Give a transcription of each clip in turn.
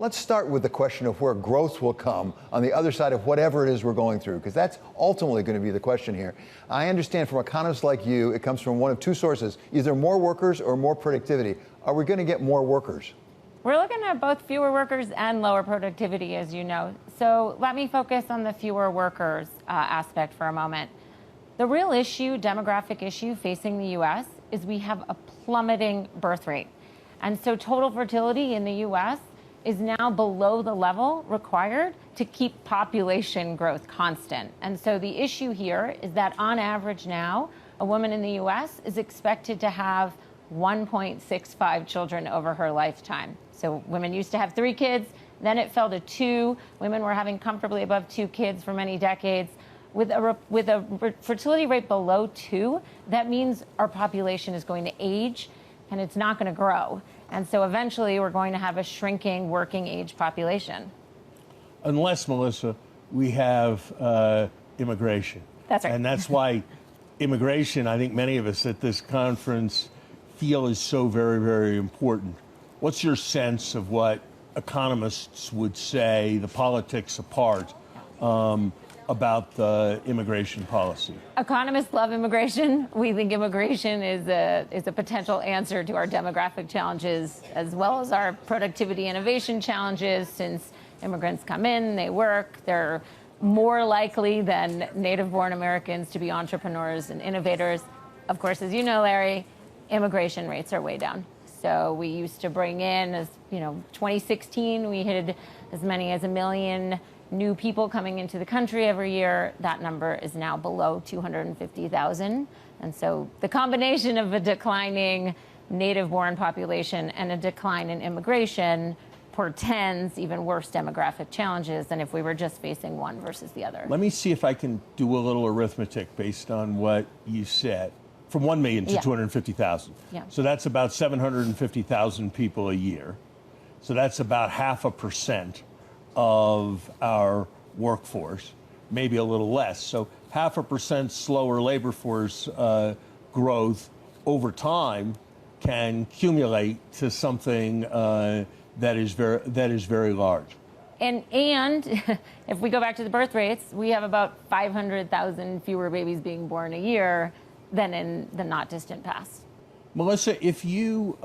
let's start with the question of where growth will come on the other side of whatever it is we're going through, because that's ultimately going to be the question here. I understand from economists like you, it comes from one of two sources, either more workers or more productivity. Are we going to get more workers? We're looking at both fewer workers and lower productivity, as you know. So let me focus on the fewer workers aspect for a moment. The real issue, demographic issue facing the U.S. is we have a plummeting birth rate. And so total fertility in the U.S. is now below the level required to keep population growth constant. And so the issue here is that on average now, a woman in the U.S. is expected to have 1.65 children over her lifetime. So women used to have 3 kids, then it fell to 2. Women were having comfortably above 2 kids for many decades. With a fertility rate below 2, that means our population is going to age and it's not going to grow. And so eventually we're going to have a shrinking working age population. Unless, Melissa, we have immigration. That's right. And that's why immigration, I think many of us at this conference feel is so very, very important. What's your sense of what economists would say, the politics apart, about the immigration policy? Economists love immigration. We think immigration is a potential answer to our demographic challenges as well as our productivity innovation challenges. Since immigrants come in, they work, they're more likely than native-born Americans to be entrepreneurs and innovators. Of course, as you know, Larry, immigration rates are way down. So we used to bring in, as you know, 2016, we had as many as 1 million new people coming into the country every year. That number is now below 250,000. And so the combination of a declining native-born population and a decline in immigration portends even worse demographic challenges than if we were just facing one versus the other. Let me see if I can do a little arithmetic based on what you said. From 1 million to 250,000. Yeah. So that's about 750,000 people a year. So that's about 0.5% of our workforce, maybe a little less. So 0.5% slower labor force growth over time can accumulate to something that is very large. And if we go back to the birth rates, we have about 500,000 fewer babies being born a year than in the not distant past. Melissa, if you,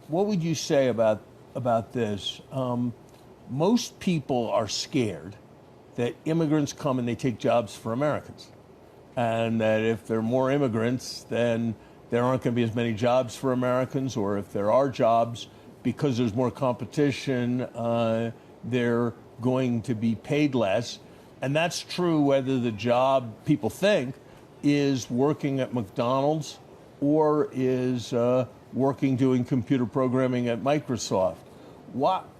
what would you say about this? Most people are scared that immigrants come and they take jobs for Americans, and that if there are more immigrants, then there aren't going to be as many jobs for Americans, or if there are jobs, because there's more competition, they're going to be paid less. And that's true whether the job people think is working at McDonald's or is working doing computer programming at Microsoft.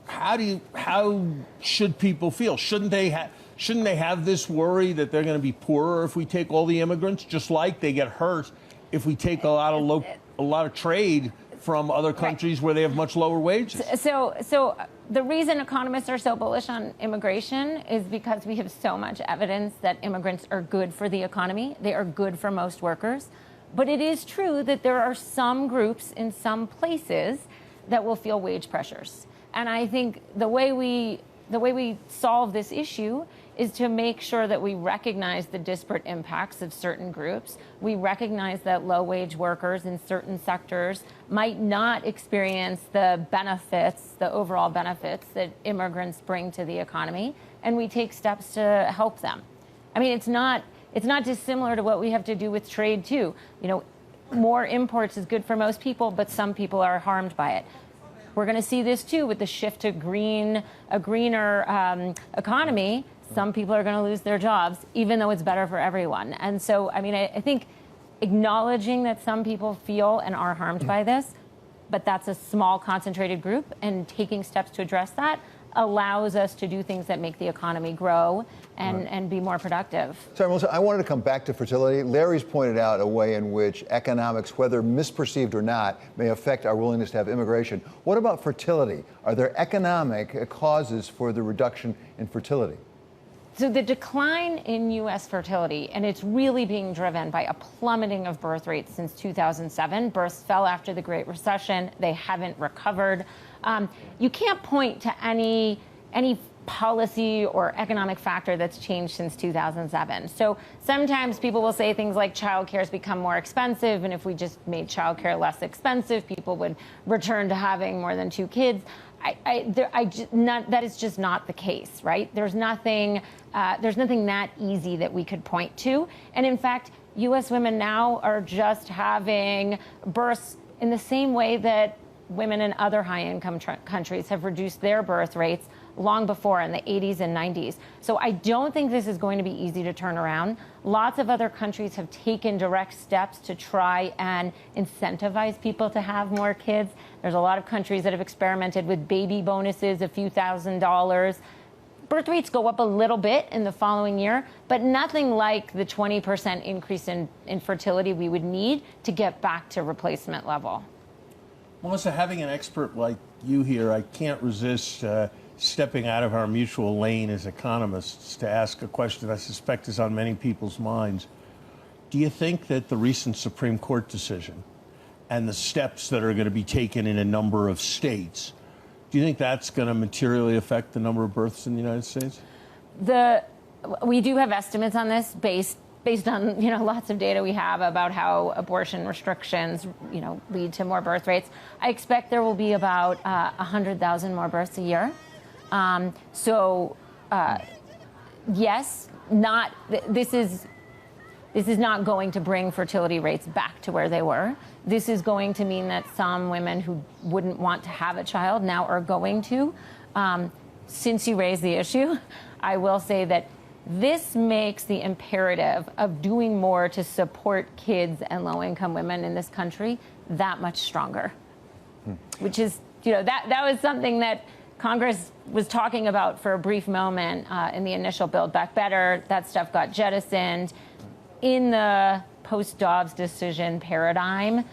How should people feel? Shouldn't they have this worry that they're going to be poorer if we take all the immigrants, just like they get hurt if we take a lot of trade from other countries where they have much lower wages? So the reason economists are so bullish on immigration is because we have so much evidence that immigrants are good for the economy. They are good for most workers. But it is true that there are some groups in some places that will feel wage pressures. And I think the way we solve this issue is to make sure that we recognize the disparate impacts of certain groups. We recognize that low-wage workers in certain sectors might not experience the benefits, the overall benefits that immigrants bring to the economy, and we take steps to help them. I mean, it's not dissimilar to what we have to do with trade too. You know, more imports is good for most people, but some people are harmed by it. We're going to see this too with the shift to a greener economy. Some people are going to lose their jobs, even though it's better for everyone. And so, I mean, I think acknowledging that some people feel and are harmed by this, but that's a small concentrated group, and taking steps to address that allows us to do things that make the economy grow and be more productive. Sorry, Melissa, I wanted to come back to fertility. Larry's pointed out a way in which economics, whether misperceived or not, may affect our willingness to have immigration. What about fertility? Are there economic causes for the reduction in fertility? So the decline in U.S. fertility, and it's really being driven by a plummeting of birth rates since 2007. Births fell after the Great Recession. They haven't recovered. You can't point to any policy or economic factor that's changed since 2007. So sometimes people will say things like childcare has become more expensive, and if we just made childcare less expensive, people would return to having more than 2 kids. That is just not the case, right? There's nothing that easy that we could point to. And in fact, U.S. women now are just having births in the same way that women in other high-income countries have reduced their birth rates long before, in the 80s and 90s. So I don't think this is going to be easy to turn around. Lots of other countries have taken direct steps to try and incentivize people to have more kids. There's a lot of countries that have experimented with baby bonuses, a few $1,000s. Birth rates go up a little bit in the following year, but nothing like the 20% increase in fertility we would need to get back to replacement level. Melissa, having an expert like you here, I can't resist stepping out of our mutual lane as economists to ask a question I suspect is on many people's minds. Do you think that the recent Supreme Court decision and the steps that are going to be taken in a number of states, do you think that's going to materially affect the number of births in the United States? We do have estimates on this based on lots of data we have about how abortion restrictions lead to more birth rates. I expect there will be about 100,000 more births a year. Yes, this is not going to bring fertility rates back to where they were. This is going to mean that some women who wouldn't want to have a child now are going to. Since you raised the issue, I will say that this makes the imperative of doing more to support kids and low-income women in this country that much stronger, which is, that was something that Congress was talking about for a brief moment in the initial Build Back Better. That stuff got jettisoned. In the post-Dobbs decision paradigm,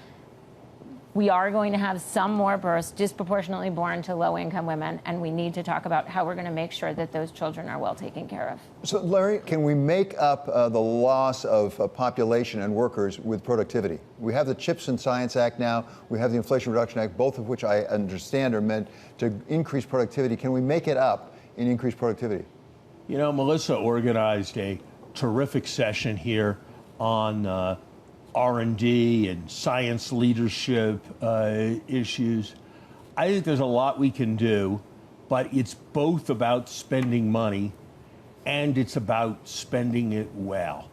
we are going to have some more births disproportionately born to low-income women, and we need to talk about how we're going to make sure that those children are well taken care of. So, Larry, can we make up the loss of population and workers with productivity? We have the CHIPS and Science Act now. We have the Inflation Reduction Act, both of which I understand are meant to increase productivity. Can we make it up in increased productivity? Melissa organized a terrific session here on R&D and science leadership issues. I think there's a lot we can do, but it's both about spending money and it's about spending it well.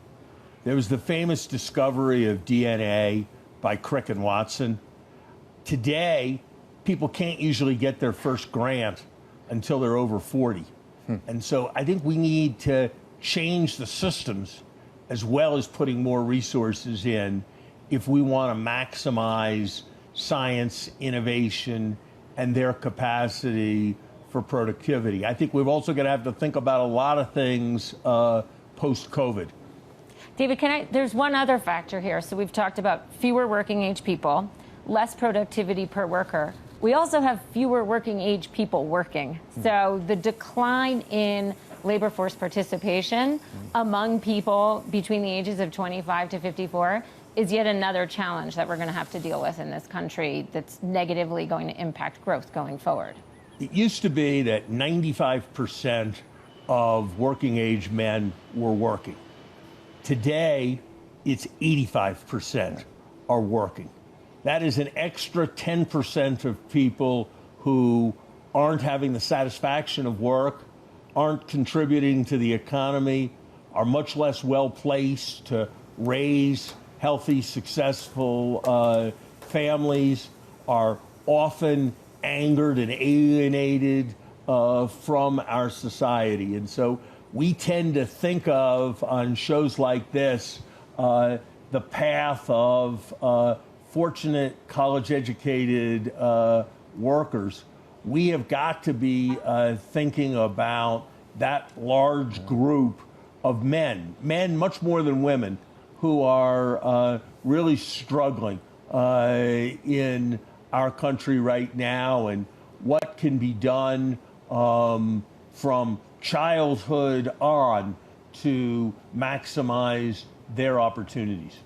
There was the famous discovery of DNA by Crick and Watson. Today, people can't usually get their first grant until they're over 40. And so I think we need to change the systems as well as putting more resources in if we want to maximize science, innovation, and their capacity for productivity. I think we're also going to have to think about a lot of things post-COVID. David, there's one other factor here. So we've talked about fewer working age people, less productivity per worker. We also have fewer working age people working. So the decline in labor force participation among people between the ages of 25 to 54 is yet another challenge that we're going to have to deal with in this country that's negatively going to impact growth going forward. It used to be that 95% of working age men were working. Today, it's 85% are working. That is an extra 10% of people who aren't having the satisfaction of work, aren't contributing to the economy, are much less well-placed to raise healthy, successful families, are often angered and alienated from our society. And so we tend to think of, on shows like this, the path of fortunate college-educated workers. We have got to be thinking about that large group of men much more than women, who are really struggling in our country right now, and what can be done from childhood on to maximize their opportunities.